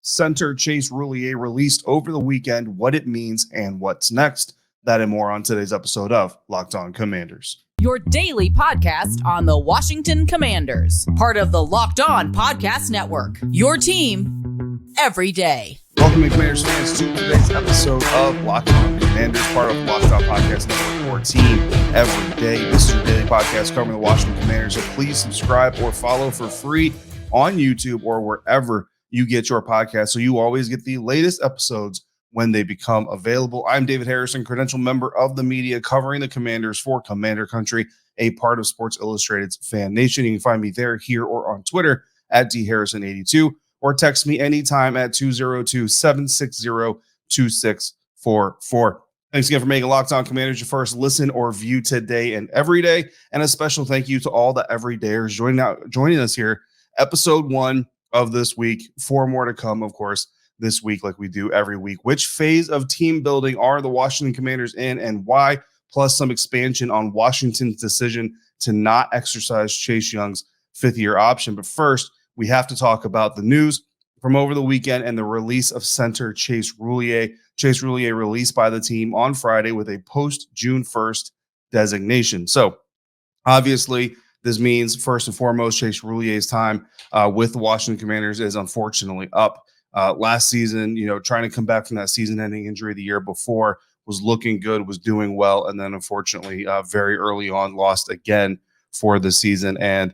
center Chase Roullier released over the weekend, what it means, and what's next. That and more on today's episode of Locked On Commanders. Your daily podcast on the Washington Commanders, part of the Locked On Podcast Network. Your team every day. Welcome, Commanders fans, to today's episode of Locked On Commanders, part of the Locked On Podcast Network, your team every day. This is your daily podcast covering the Washington Commanders, so please subscribe or follow for free on YouTube or wherever you get your podcast, so you always get the latest episodes when they become available. I'm David Harrison, credential member of the media covering the Commanders for Commander Country, a part of Sports Illustrated's Fan Nation. You can find me there, here, or on Twitter at dharrison82, or text me anytime at 202-760-2644. Thanks again for making Locked On Commanders your first listen or view today and every day. And a special thank you to all the everydayers joining us here. Episode 1 of this week. 4 more to come, of course, this week, like we do every week. Which phase of team building are the Washington Commanders in, and why? Plus some expansion on Washington's decision to not exercise Chase Young's fifth-year option. But first, we have to talk about the news from over the weekend and the release of center Chase Roullier. Chase Roullier released by the team on Friday with a post-June 1st designation. So, obviously, this means, first and foremost, Chase Roulier's time with the Washington Commanders is unfortunately up. Last season, trying to come back from that season-ending injury the year before, was looking good, was doing well, and then unfortunately, very early on, lost again for the season. And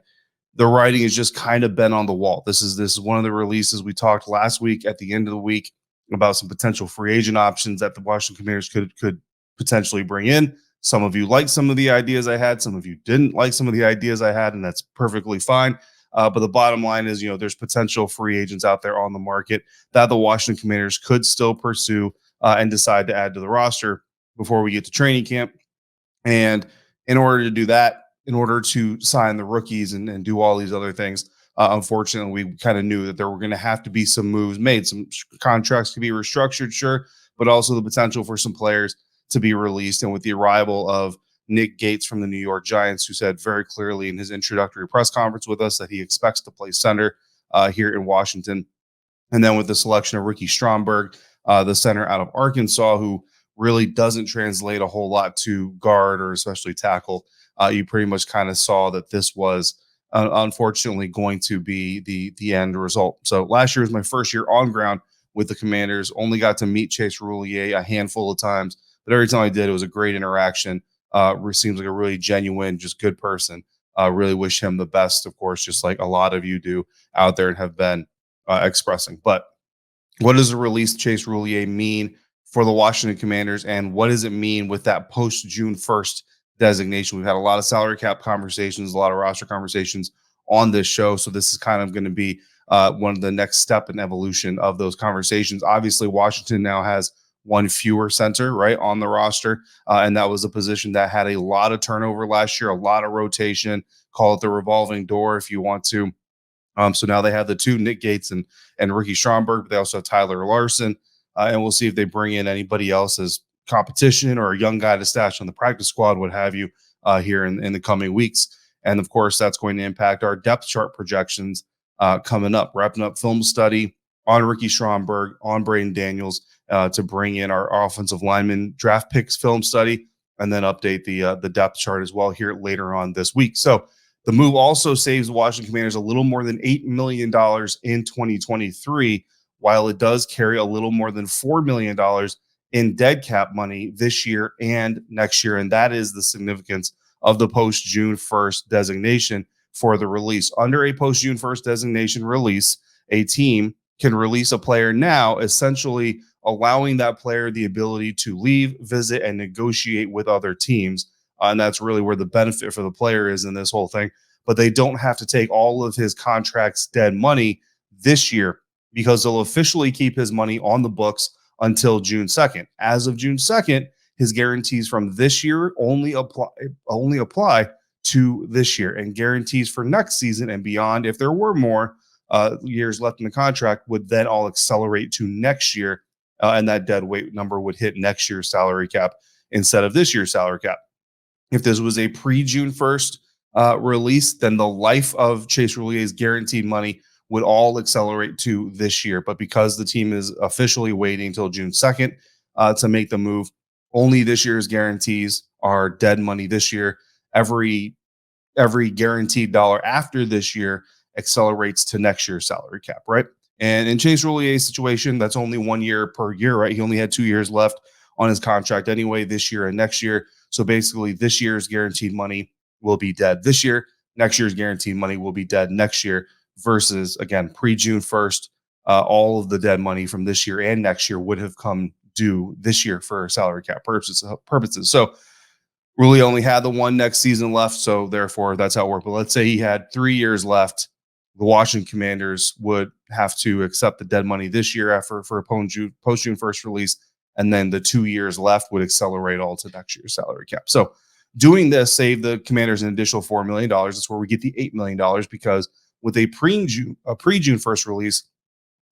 the writing has just kind of been on the wall. This is one of the releases we talked last week at the end of the week about some potential free agent options that the Washington Commanders could potentially bring in. Some of you liked some of the ideas I had. Some of you didn't like some of the ideas I had, and that's perfectly fine. But the bottom line is, there's potential free agents out there on the market that the Washington Commanders could still pursue and decide to add to the roster before we get to training camp. And in order to do that, in order to sign the rookies and do all these other things, unfortunately, we kind of knew that there were going to have to be some moves made. Some contracts could be restructured, sure, but also the potential for some players to be released. And with the arrival of Nick Gates from the New York Giants, who said very clearly in his introductory press conference with us that he expects to play center here in Washington. And then with the selection of Ricky Stromberg, the center out of Arkansas, who really doesn't translate a whole lot to guard or especially tackle, you pretty much kind of saw that this was unfortunately going to be the end result. So last year was my first year on ground with the Commanders. Only got to meet Chase Roullier a handful of times, but every time I did, it was a great interaction. Seems like a really genuine, just good person. Really wish him the best, of course, just like a lot of you do out there and have been expressing. But what does the release of Chase Roullier mean for the Washington Commanders, and what does it mean with that post-June 1st designation? We've had a lot of salary cap conversations, a lot of roster conversations on this show, so this is kind of going to be one of the next step in evolution of those conversations. Obviously, Washington now has one fewer center, right, on the roster. And that was a position that had a lot of turnover last year, a lot of rotation, call it the revolving door if you want to. So now they have the two, Nick Gates and Ricky Stromberg, but they also have Tyler Larson. And we'll see if they bring in anybody else as competition or a young guy to stash on the practice squad, what have you, here in the coming weeks. And of course, that's going to impact our depth chart projections coming up, wrapping up film study on Ricky Stromberg, on Braden Daniels, to bring in our offensive lineman draft picks film study, and then update the depth chart as well here later on this week. So the move also saves the Washington Commanders a little more than $8 million in 2023, while it does carry a little more than $4 million in dead cap money this year and next year. And that is the significance of the post-June 1st designation for the release. Under a post-June 1st designation release, a team can release a player now, essentially allowing that player the ability to leave, visit, and negotiate with other teams. And that's really where the benefit for the player is in this whole thing. But they don't have to take all of his contract's dead money this year, because they'll officially keep his money on the books until June 2nd. As of June 2nd, his guarantees from this year only apply to this year, and guarantees for next season and beyond, if there were more years left in the contract, would then all accelerate to next year. And that dead weight number would hit next year's salary cap instead of this year's salary cap. If this was a pre-June 1st release, then the life of Chase Roulier's guaranteed money would all accelerate to this year. But because the team is officially waiting until June 2nd to make the move, only this year's guarantees are dead money this year. Every guaranteed dollar after this year accelerates to next year's salary cap, right? And in Chase Roulier's situation, that's only 1 year per year, right? He only had 2 years left on his contract anyway, this year and next year. So basically, this year's guaranteed money will be dead this year. Next year's guaranteed money will be dead next year. Versus, again, pre-June 1st, all of the dead money from this year and next year would have come due this year for salary cap purposes. So Rulli only had the one next season left, so therefore that's how it worked. But let's say he had 3 years left. The Washington Commanders would have to accept the dead money this year for a post-June 1st release, and then the 2 years left would accelerate all to next year's salary cap. So doing this saved the Commanders an additional $4 million. That's where we get the $8 million, because with a pre-June 1st release,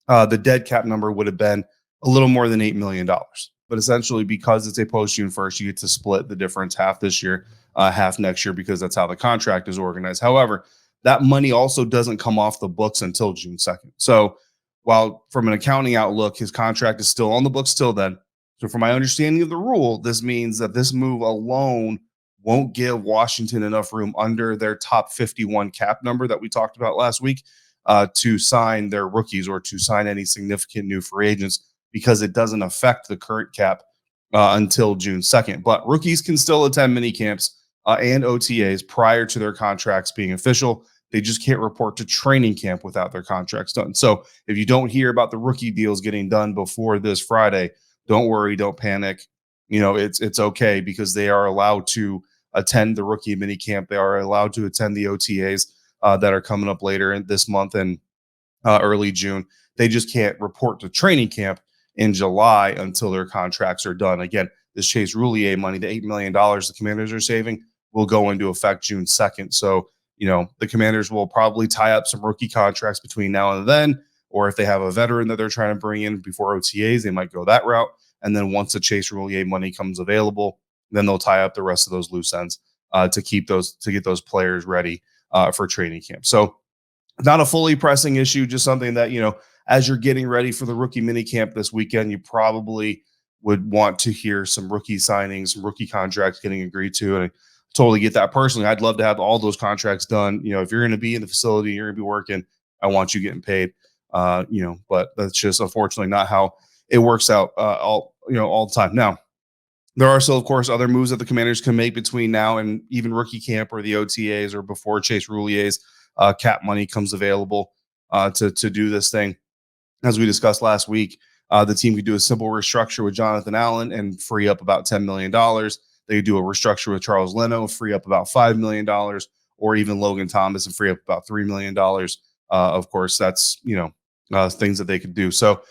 the dead cap number would have been a little more than $8 million. But essentially, because it's a post-June 1st, you get to split the difference, half this year, half next year, because that's how the contract is organized. However, that money also doesn't come off the books until June 2nd. So while from an accounting outlook, his contract is still on the books till then. So from my understanding of the rule, this means that this move alone won't give Washington enough room under their top 51 cap number that we talked about last week to sign their rookies or to sign any significant new free agents, because it doesn't affect the current cap until June 2nd. But rookies can still attend mini camps and OTAs prior to their contracts being official. They just can't report to training camp without their contracts done. So if you don't hear about the rookie deals getting done before this Friday, don't worry, don't panic. It's okay, because they are allowed to attend the rookie mini camp. They are allowed to attend the OTAs that are coming up later in this month and early June. They just can't report to training camp in July until their contracts are done. Again, this Chase Roullier money, the $8 million the Commanders are saving, will go into effect June 2nd. So, the Commanders will probably tie up some rookie contracts between now and then, or if they have a veteran that they're trying to bring in before OTAs, they might go that route. And then once the Chase Roullier money comes available, then they'll tie up the rest of those loose ends to get those players ready for training camp. So not a fully pressing issue, just something that, as you're getting ready for the rookie mini camp this weekend, you probably would want to hear some rookie signings, some rookie contracts getting agreed to. And I totally get that personally. I'd love to have all those contracts done. If you're going to be in the facility, you're going to be working, I want you getting paid. But that's just unfortunately not how it works out all the time. Now, there are still, of course, other moves that the Commanders can make between now and even rookie camp or the OTAs or before Chase Roulier's cap money comes available to do this thing. As we discussed last week, the team could do a simple restructure with Jonathan Allen and free up about $10 million. They could do a restructure with Charles Leno, free up about $5 million, or even Logan Thomas and free up about $3 million. Of course, that's, things that they could do. So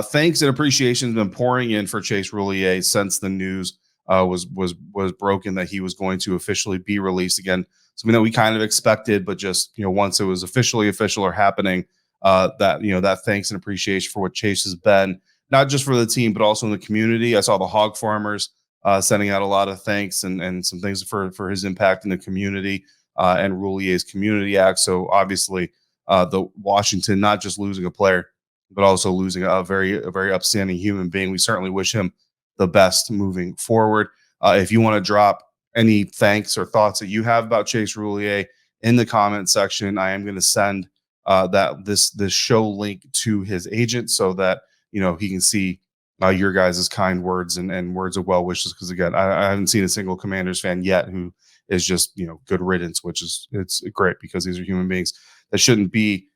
thanks and appreciation has been pouring in for Chase Roullier since the news was broken that he was going to officially be released. Again, something that we kind of expected, but just, once it was officially official or happening, that thanks and appreciation for what Chase has been, not just for the team, but also in the community. I saw the hog farmers sending out a lot of thanks and some things for his impact in the community and Roulier's Community Act. So obviously the Washington, not just losing a player, but also losing a very upstanding human being. We certainly wish him the best moving forward. If you want to drop any thanks or thoughts that you have about Chase Roullier in the comment section, I am going to send this show link to his agent so that he can see your guys' kind words and words of well wishes. Because again, I haven't seen a single Commanders fan yet who is just good riddance, which is it's great because these are human beings. That shouldn't be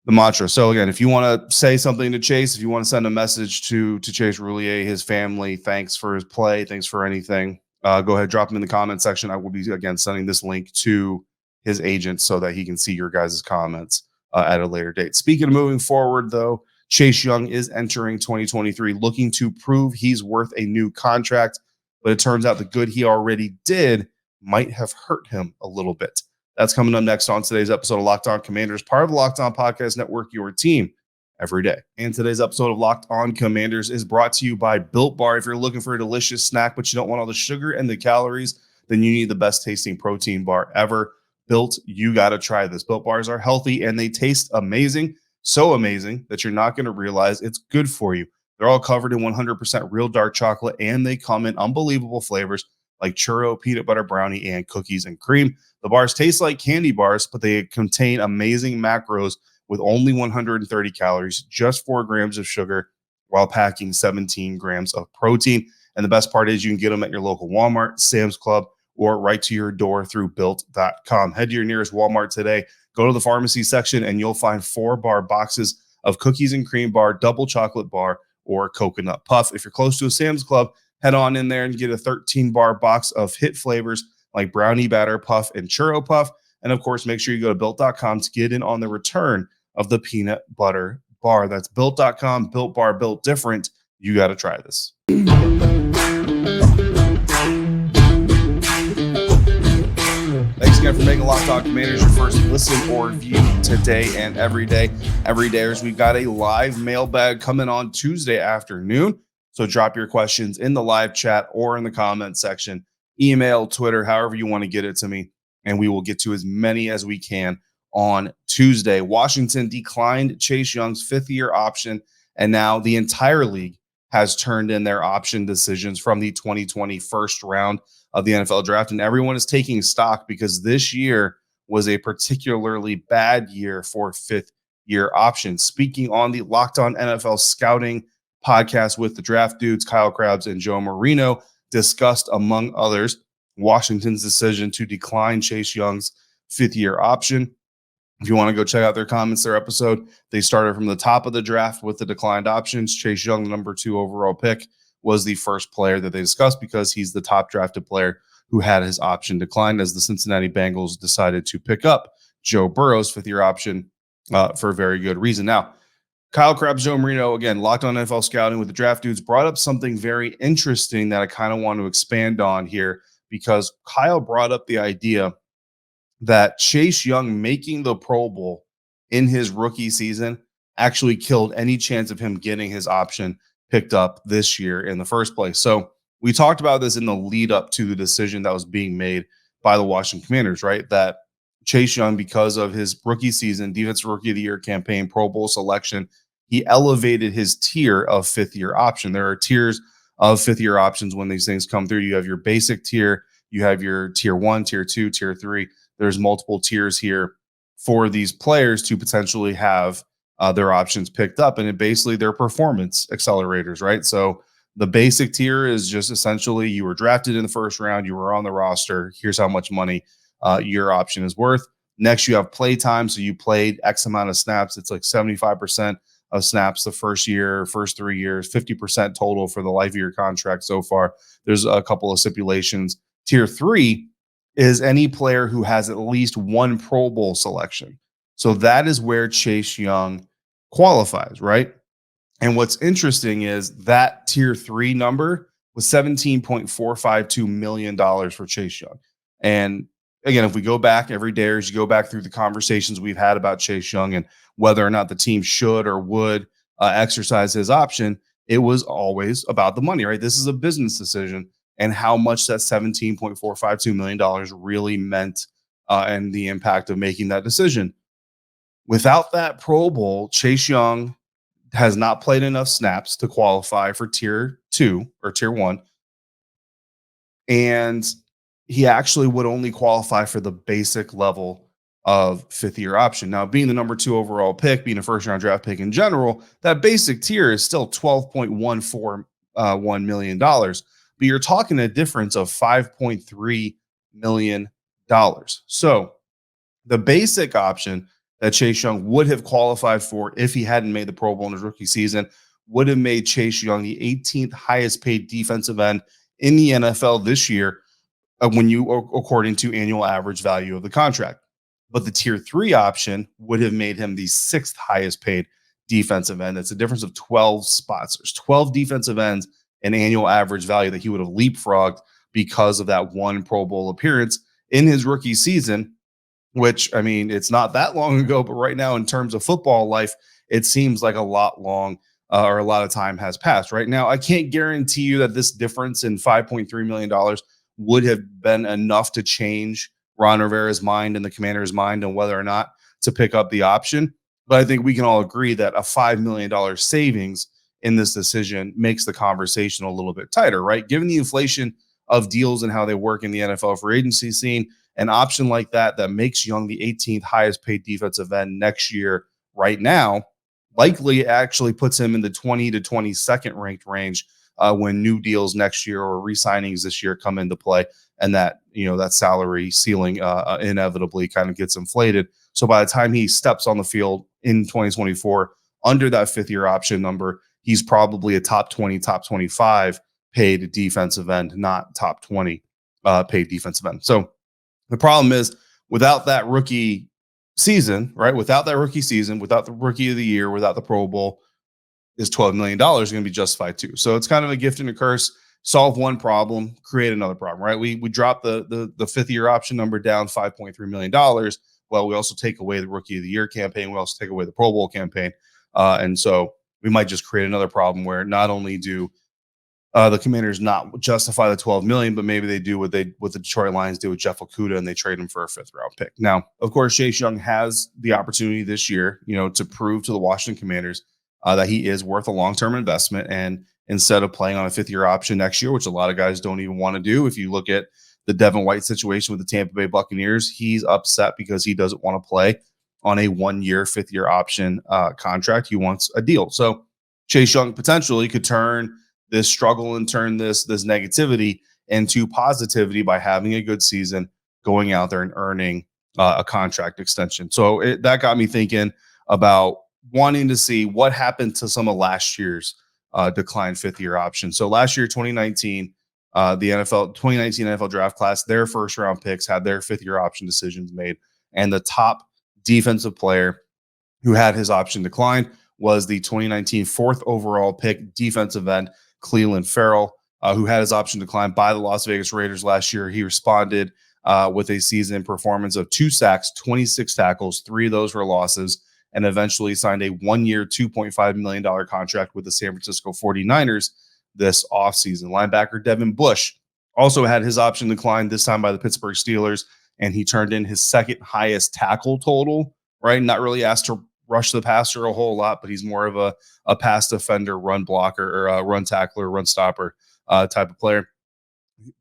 the mantra. So again, if you want to say something to Chase, if you want to send a message to Chase Roullier, his family, thanks for his play, thanks for anything, go ahead, drop him in the comment section. I will be again sending this link to his agent so that he can see your guys' comments at a later date. Speaking of moving forward, though, Chase Young is entering 2023 looking to prove he's worth a new contract, but it turns out the good he already did might have hurt him a little bit. That's coming up next on today's episode of Locked On Commanders, part of the Locked On Podcast Network, your team every day. And today's episode of Locked On Commanders is brought to you by Built Bar. If you're looking for a delicious snack, but you don't want all the sugar and the calories, then you need the best tasting protein bar ever. Built, you got to try this. Built bars are healthy and they taste amazing. So amazing that you're not going to realize it's good for you. They're all covered in 100% real dark chocolate, and they come in unbelievable flavors like churro, peanut butter brownie, and cookies and cream. The bars taste like candy bars, but they contain amazing macros with only 130 calories, just 4 grams of sugar, while packing 17 grams of protein. And the best part is you can get them at your local Walmart, Sam's Club, or right to your door through built.com. Head to your nearest Walmart today, go to the pharmacy section, and you'll find 4-bar boxes of cookies and cream bar, double chocolate bar, or coconut puff. If you're close to a Sam's Club, head on in there and get a 13-bar box of hit flavors like brownie batter puff and churro puff. And of course, make sure you go to built.com to get in on the return of the peanut butter bar. That's built.com, built bar, built different. You got to try this. Thanks again for making Locked On Commanders your first listen or view today and every day. Every day, we've got a live mailbag coming on Tuesday afternoon. So drop your questions in the live chat or in the comment section, email, Twitter, however you want to get it to me, and we will get to as many as we can on Tuesday. Washington declined Chase Young's 5th-year option, and now the entire league has turned in their option decisions from the 2020 first round of the NFL draft, and everyone is taking stock because this year was a particularly bad year for 5th-year options. Speaking on the Locked On NFL Scouting podcast with the draft dudes, Kyle Krabs and Joe Marino, discussed, among others, Washington's decision to decline Chase Young's 5th-year option. If you want to go check out their comments, their episode, they started from the top of the draft with the declined options. Chase Young, the number 2 overall pick, was the first player that they discussed because he's the top drafted player who had his option declined, as the Cincinnati Bengals decided to pick up Joe Burrow's 5th-year option for a very good reason. Now, Kyle Krabs, Joe Marino, again, Locked On NFL Scouting with the draft dudes, brought up something very interesting that I kind of want to expand on here, because Kyle brought up the idea that Chase Young making the Pro Bowl in his rookie season actually killed any chance of him getting his option picked up this year in the first place. So we talked about this in the lead up to the decision that was being made by the Washington Commanders, right? That Chase Young, because of his rookie season, Defensive Rookie of the Year campaign, Pro Bowl selection, he elevated his tier of 5th-year option. There are tiers of 5th-year options when these things come through. You have your basic tier, you have your tier 1, tier 2, tier 3. There's multiple tiers here for these players to potentially have their options picked up, and it basically their performance accelerators, right? So the basic tier is just essentially you were drafted in the first round, you were on the roster, here's how much money your option is worth. Next, you have play time, so you played X amount of snaps. It's like 75% of snaps the first year, first 3 years, 50% total for the life of your contract so far. There's a couple of stipulations. Tier 3 is any player who has at least 1 Pro Bowl selection. So that is where Chase Young qualifies, right? And what's interesting is that tier 3 number was $17.452 million for Chase Young. And again, if we go back every day, as you go back through the conversations we've had about Chase Young and whether or not the team should or would exercise his option, it was always about the money, right? This is a business decision, and how much that $17.452 million really meant and the impact of making that decision. Without that Pro Bowl, Chase Young has not played enough snaps to qualify for tier 2 or tier 1. And he actually would only qualify for the basic level of 5th-year option. Now, being the number 2 overall pick, being a first-round draft pick in general, that basic tier is still $12.141 million. But you're talking a difference of $5.3 million. So the basic option that Chase Young would have qualified for if he hadn't made the Pro Bowl in his rookie season would have made Chase Young the 18th highest paid defensive end in the NFL this year, according to annual average value of the contract. But the tier 3 option would have made him the 6th highest paid defensive end. That's a difference of 12 spots. There's 12 defensive ends in annual average value that he would have leapfrogged because of that 1 Pro Bowl appearance in his rookie season, which, I mean, it's not that long ago, but right now in terms of football life, it seems like a lot of time has passed. Right now, I can't guarantee you that this difference in $5.3 million would have been enough to change Ron Rivera's mind and the Commander's mind on whether or not to pick up the option. But I think we can all agree that a $5 million savings in this decision makes the conversation a little bit tighter, right? Given the inflation of deals and how they work in the NFL free agency scene, an option like that makes Young the 18th highest paid defensive end next year right now likely actually puts him in the 20 to 22nd ranked range when new deals next year or re-signings this year come into play, and that that salary ceiling inevitably kind of gets inflated. So by the time he steps on the field in 2024 under that fifth-year option number, he's probably a top 20, top 25 paid defensive end, not top 20 paid defensive end. So the problem is without that rookie season, right? Without that rookie season, without the rookie of the year, without the Pro Bowl, is $12 million going to be justified too. So it's kind of a gift and a curse. Solve one problem, create another problem, right? We dropped the fifth-year option number down $5.3 million. Well, we also take away the rookie of the year campaign. We also take away the Pro Bowl campaign. And so we might just create another problem where not only do the Commanders not justify the $12 million, but maybe they do what the Detroit Lions did with Jeff Okudah, and they trade him for a fifth-round pick. Now, of course, Chase Young has the opportunity this year, to prove to the Washington Commanders that he is worth a long-term investment. And instead of playing on a fifth-year option next year, which a lot of guys don't even want to do, if you look at the Devin White situation with the Tampa Bay Buccaneers, he's upset because he doesn't want to play on a one-year, fifth-year option contract. He wants a deal. So Chase Young potentially could turn this struggle and turn this negativity into positivity by having a good season, going out there and earning a contract extension. So that got me thinking about wanting to see what happened to some of last year's declined fifth-year options. So last year, 2019, the 2019 NFL draft class, their first-round picks had their fifth-year option decisions made, and the top defensive player who had his option declined was the 2019 fourth overall pick defensive end Clelin Ferrell, who had his option declined by the Las Vegas Raiders last year. He responded with a season performance of 2 sacks, 26 tackles, 3 of those were losses, and eventually signed a one-year, $2.5 million contract with the San Francisco 49ers this offseason. Linebacker Devin Bush also had his option declined, this time by the Pittsburgh Steelers, and he turned in his second highest tackle total, right? Not really asked to rush the passer a whole lot, but he's more of a pass defender, run blocker, or a run tackler, run stopper type of player.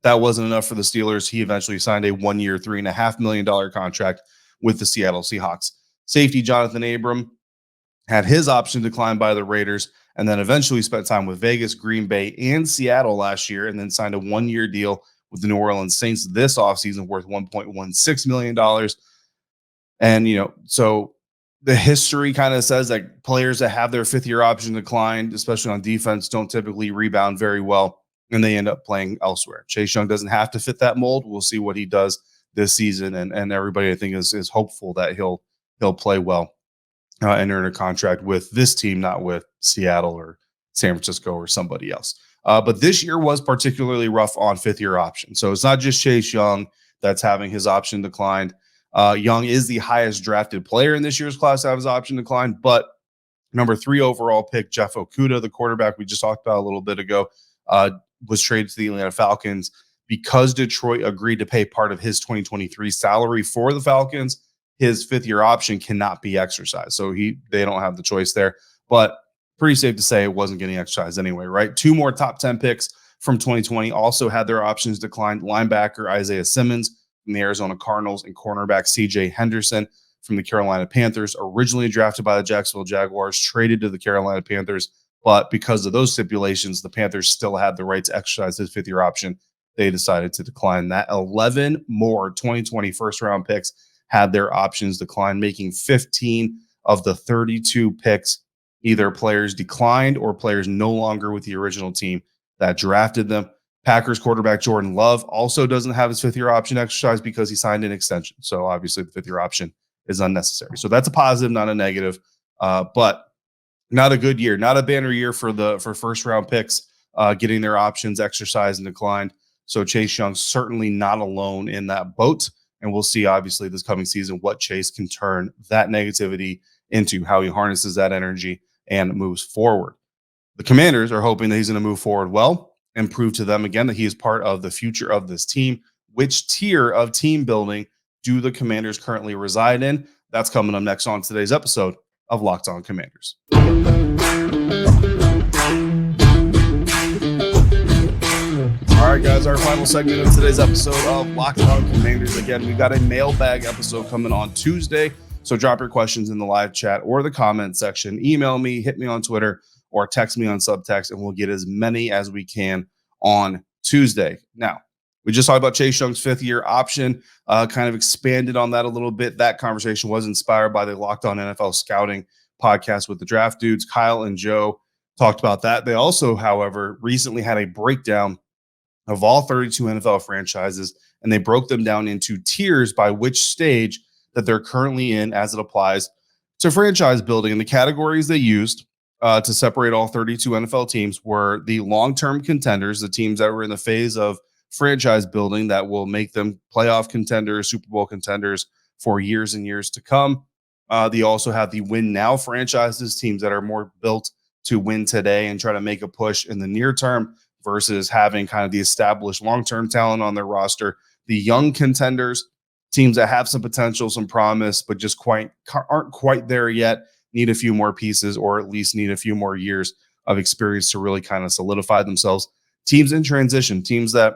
That wasn't enough for the Steelers. He eventually signed a one-year, $3.5 million contract with the Seattle Seahawks. Safety Jonathan Abram had his option declined by the Raiders, and then eventually spent time with Vegas, Green Bay, and Seattle last year, and then signed a one-year deal with the New Orleans Saints this offseason worth $1.16 million. And, so the history kind of says that players that have their fifth-year option declined, especially on defense, don't typically rebound very well, and they end up playing elsewhere. Chase Young doesn't have to fit that mold. We'll see what he does this season, and everybody, I think, is hopeful that he'll play well and earn a contract with this team, not with Seattle or San Francisco or somebody else. But this year was particularly rough on fifth-year option. So it's not just Chase Young that's having his option declined. Young is the highest drafted player in this year's class to have his option declined, but number 3 overall pick, Jeff Okudah, the quarterback we just talked about a little bit ago, was traded to the Atlanta Falcons because Detroit agreed to pay part of his 2023 salary for the Falcons. His fifth-year option cannot be exercised, so they don't have the choice there. But pretty safe to say it wasn't getting exercised anyway, right? 2 more top 10 picks from 2020 also had their options declined. Linebacker Isaiah Simmons from the Arizona Cardinals and cornerback C.J. Henderson from the Carolina Panthers, originally drafted by the Jacksonville Jaguars, traded to the Carolina Panthers. But because of those stipulations, the Panthers still had the right to exercise his fifth-year option. They decided to decline that. 11 more 2020 first-round picks had their options declined, making 15 of the 32 picks either players declined or players no longer with the original team that drafted them. Packers quarterback Jordan Love also doesn't have his fifth-year option exercised because he signed an extension. So obviously the fifth-year option is unnecessary. So that's a positive, not a negative, but not a good year, not a banner year for first-round picks getting their options exercised and declined. So Chase Young certainly not alone in that boat. And we'll see, obviously, this coming season what Chase can turn that negativity into, how he harnesses that energy and moves forward. The Commanders are hoping that he's going to move forward well and prove to them again that he is part of the future of this team. Which tier of team building do the Commanders currently reside in? That's coming up next on today's episode of Locked On Commanders. All right, guys, our final segment of today's episode of Locked On Commanders. Again, we got a mailbag episode coming on Tuesday, so drop your questions in the live chat or the comment section. Email me, hit me on Twitter, or text me on Subtext, and we'll get as many as we can on Tuesday. Now, we just talked about Chase Young's fifth-year option, kind of expanded on that a little bit. That conversation was inspired by the Locked On NFL Scouting podcast with the Draft Dudes. Kyle and Joe talked about that. They also, however, recently had a breakdown of all 32 NFL franchises, and they broke them down into tiers by which stage that they're currently in as it applies to franchise building. And the categories they used to separate all 32 NFL teams were the long-term contenders, the teams that were in the phase of franchise building that will make them playoff contenders, Super Bowl contenders for years and years to come. They also have the win now franchises, teams that are more built to win today and try to make a push in the near term versus having kind of the established long-term talent on their roster. The young contenders, teams that have some potential, some promise, but just aren't quite there yet, need a few more pieces or at least need a few more years of experience to really kind of solidify themselves. Teams in transition, teams that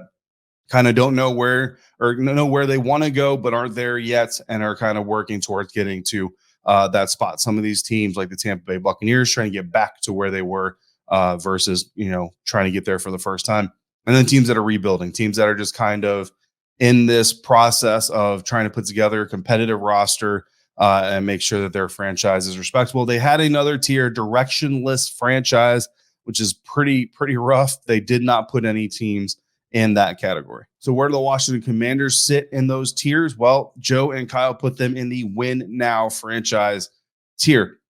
kind of don't know where they want to go, but aren't there yet and are kind of working towards getting to that spot. Some of these teams like the Tampa Bay Buccaneers trying to get back to where they were versus, trying to get there for the first time. And then teams that are rebuilding, teams that are just kind of in this process of trying to put together a competitive roster and make sure that their franchise is respectable. They had another tier, directionless franchise, which is pretty rough. They did not put any teams in that category. So where do the Washington Commanders sit in those tiers? Well, Joe and Kyle put them in the win now franchise tier.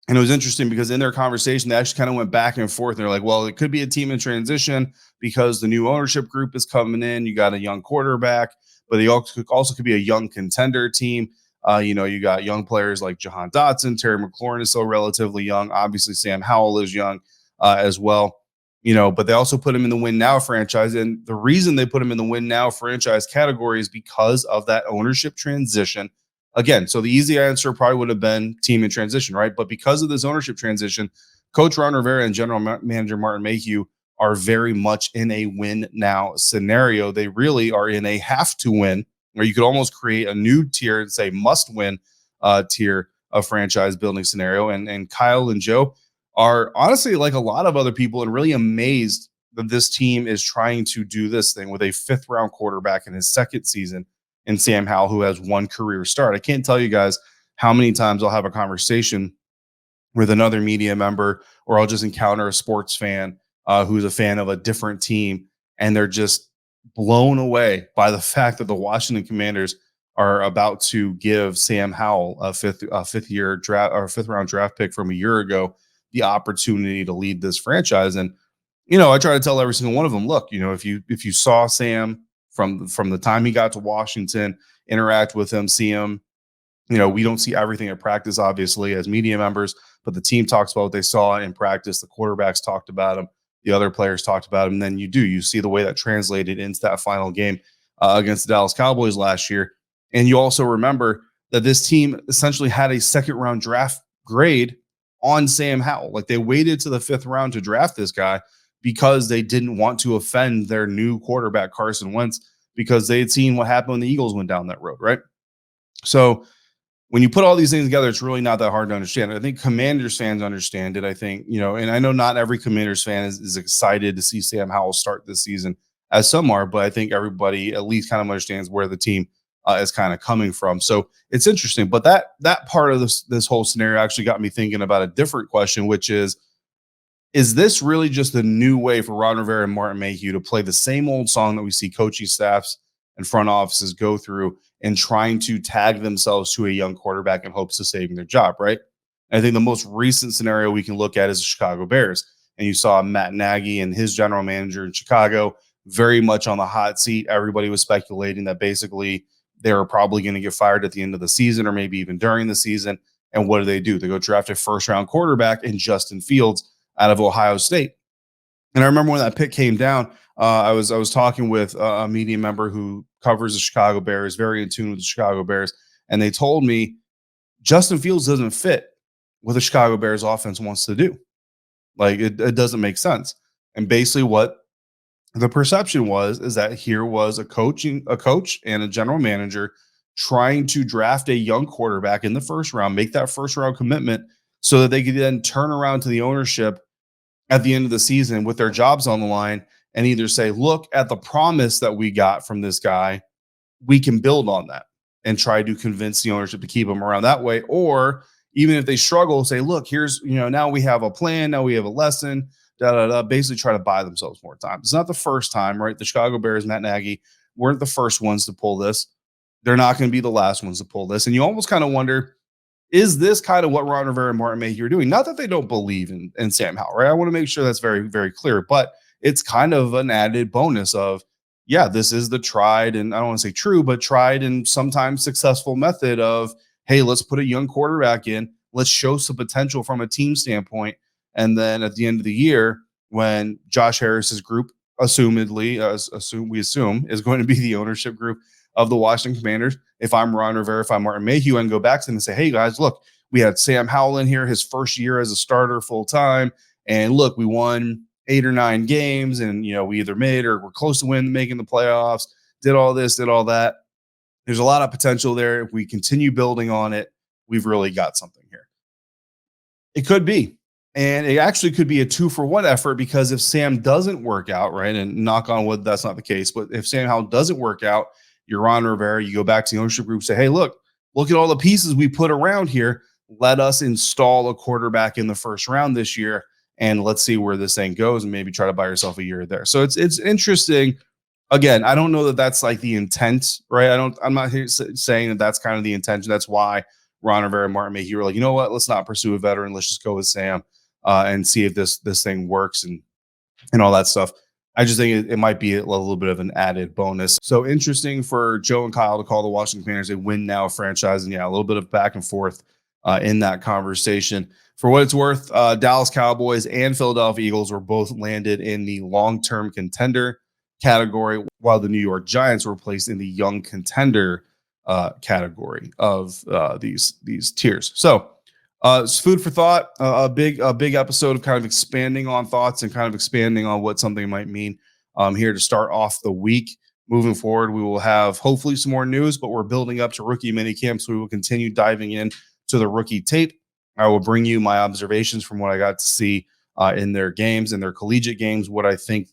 And it was interesting because in their conversation, they actually kind of went back and forth. They're like, well, it could be a team in transition because the new ownership group is coming in. You got a young quarterback, but they also could be a young contender team. You got young players like Jahan Dotson, Terry McLaurin is still relatively young. Obviously, Sam Howell is young as well. But they also put him in the win now franchise. And the reason they put him in the win now franchise category is because of that ownership transition. Again, so the easy answer probably would have been team in transition, right? But because of this ownership transition, Coach Ron Rivera and General Manager Martin Mayhew are very much in a win now scenario. They really are in a have to win, or you could almost create a new tier and say must win tier of franchise building scenario. And Kyle and Joe are honestly, like a lot of other people, and really amazed that this team is trying to do this thing with a 5th round quarterback in his second season in Sam Howell, who has one career start. I can't tell you guys how many times I'll have a conversation with another media member, or I'll just encounter a sports fan who's a fan of a different team, and they're just blown away by the fact that the Washington Commanders are about to give Sam Howell a fifth year draft or 5th round draft pick from a year ago the opportunity to lead this franchise. And I try to tell every single one of them, look, if you saw Sam from the time he got to Washington, interact with him, see him, we don't see everything at practice, obviously, as media members, but the team talks about what they saw in practice. The quarterbacks talked about him. The other players talked about him. And then you see the way that translated into that final game against the Dallas Cowboys last year. And you also remember that this team essentially had a 2nd round draft grade on Sam Howell. Like, they waited to the 5th round to draft this guy because they didn't want to offend their new quarterback, Carson Wentz, because they had seen what happened when the Eagles went down that road, right? So when you put all these things together, it's really not that hard to understand. I think Commanders fans understand it. I think, and I know not every Commanders fan is excited to see Sam Howell start this season, as some are, but I think everybody at least kind of understands where the team is kind of coming from. So it's interesting. But that part of this whole scenario actually got me thinking about a different question, which is this really just a new way for Ron Rivera and Martin Mayhew to play the same old song that we see coaching staffs and front offices go through and trying to tag themselves to a young quarterback in hopes of saving their job, right? And I think the most recent scenario we can look at is the Chicago Bears. And you saw Matt Nagy and his general manager in Chicago very much on the hot seat. Everybody was speculating that basically they were probably going to get fired at the end of the season or maybe even during the season. And what do? They go draft a 1st round quarterback in Justin Fields out of Ohio State. And I remember when that pick came down, I was talking with a media member who covers the Chicago Bears, very in tune with the Chicago Bears, and they told me Justin Fields doesn't fit what the Chicago Bears offense wants to do. Like it doesn't make sense. And basically, what the perception was is that here was a coach and a general manager trying to draft a young quarterback in the first round, make that first round commitment, so that they could then turn around to the ownership at the end of the season with their jobs on the line and either say, look at the promise that we got from this guy, we can build on that and try to convince the ownership to keep him around that way. Or even if they struggle, say, look, here's, now we have a plan, now we have a lesson, basically try to buy themselves more time. It's not the first time, right? The Chicago Bears, Matt Nagy, weren't the first ones to pull this. They're not going to be the last ones to pull this. And you almost kind of wonder, is this kind of what Ron Rivera and Martin Mayhew are doing? Not that they don't believe in Sam Howell, right? I want to make sure that's very, very clear, but it's kind of an added bonus of, yeah, this is the tried, and I don't want to say true, but tried and sometimes successful method of, hey, let's put a young quarterback in. Let's show some potential from a team standpoint. And then at the end of the year, when Josh Harris's group, assumedly, we assume, is going to be the ownership group of the Washington Commanders, if I'm Ron Rivera, if I'm Martin Mayhew, I can go back to them and say, hey, guys, look, we had Sam Howell in here his first year as a starter full time. And look, we won 8 or 9 games, and we either made or we're close to making the playoffs, did all this, did all that. There's a lot of potential there. If we continue building on it, we've really got something here. It could be. And it actually could be a 2-for-1 effort, because if Sam doesn't work out, right, and knock on wood, that's not the case, but if Sam Howell doesn't work out, you're Ron Rivera, you go back to the ownership group, say, hey, look at all the pieces we put around here. Let us install a quarterback in the first round this year, and let's see where this thing goes, and maybe try to buy yourself a year there. So it's interesting. Again, I don't know that that's like the intent, right? I'm not here saying that that's kind of the intention. That's why Ron Rivera and Martin Mayhew were like, you know what? Let's not pursue a veteran. Let's just go with Sam and see if this thing works and all that stuff. I just think it might be a little bit of an added bonus. So interesting for Joe and Kyle to call the Washington Commanders a win now franchise. And yeah, a little bit of back and forth in that conversation. For what it's worth, Dallas Cowboys and Philadelphia Eagles were both landed in the long-term contender category, while the New York Giants were placed in the young contender category of these tiers. So it's food for thought, a big episode of kind of expanding on thoughts and kind of expanding on what something might mean here to start off the week. Moving forward, we will have hopefully some more news, but we're building up to rookie mini camps. We will continue diving in to the rookie tape. I will bring you my observations from what I got to see in their games and their collegiate games,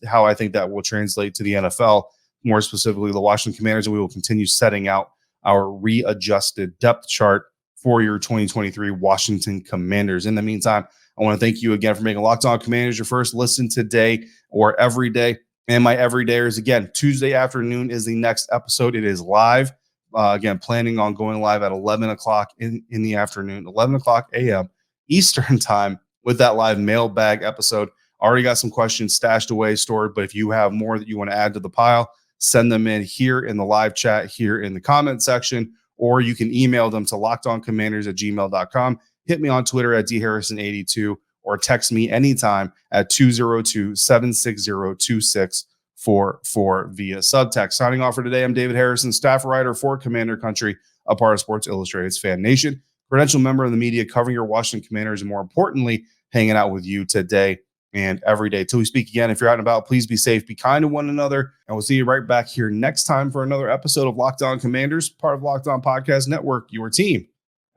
how I think that will translate to the NFL, more specifically the Washington Commanders, and we will continue setting out our readjusted depth chart for your 2023 Washington Commanders. In the meantime, I want to thank you again for making Locked On Commanders your first listen today or every day. And my everydayers, again, Tuesday afternoon is the next episode. It is live. Again, planning on going live at 11 o'clock in the afternoon, 11 o'clock a.m. Eastern time with that live mailbag episode. Already got some questions stashed away, stored, but if you have more that you want to add to the pile, send them in here in the live chat, here in the comment section, or you can email them to lockedoncommanders@gmail.com. Hit me on Twitter at dharrison82, or text me anytime at 202-760-2644 via subtext. Signing off for today, I'm David Harrison, staff writer for Commander Country, a part of Sports Illustrated's Fan Nation, credential member of the media covering your Washington Commanders, and more importantly, hanging out with you today and every day. Till we speak again, if you're out and about, please be safe, be kind to one another, and we'll see you right back here next time for another episode of Locked On Commanders, part of Locked On Podcast Network, your team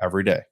every day.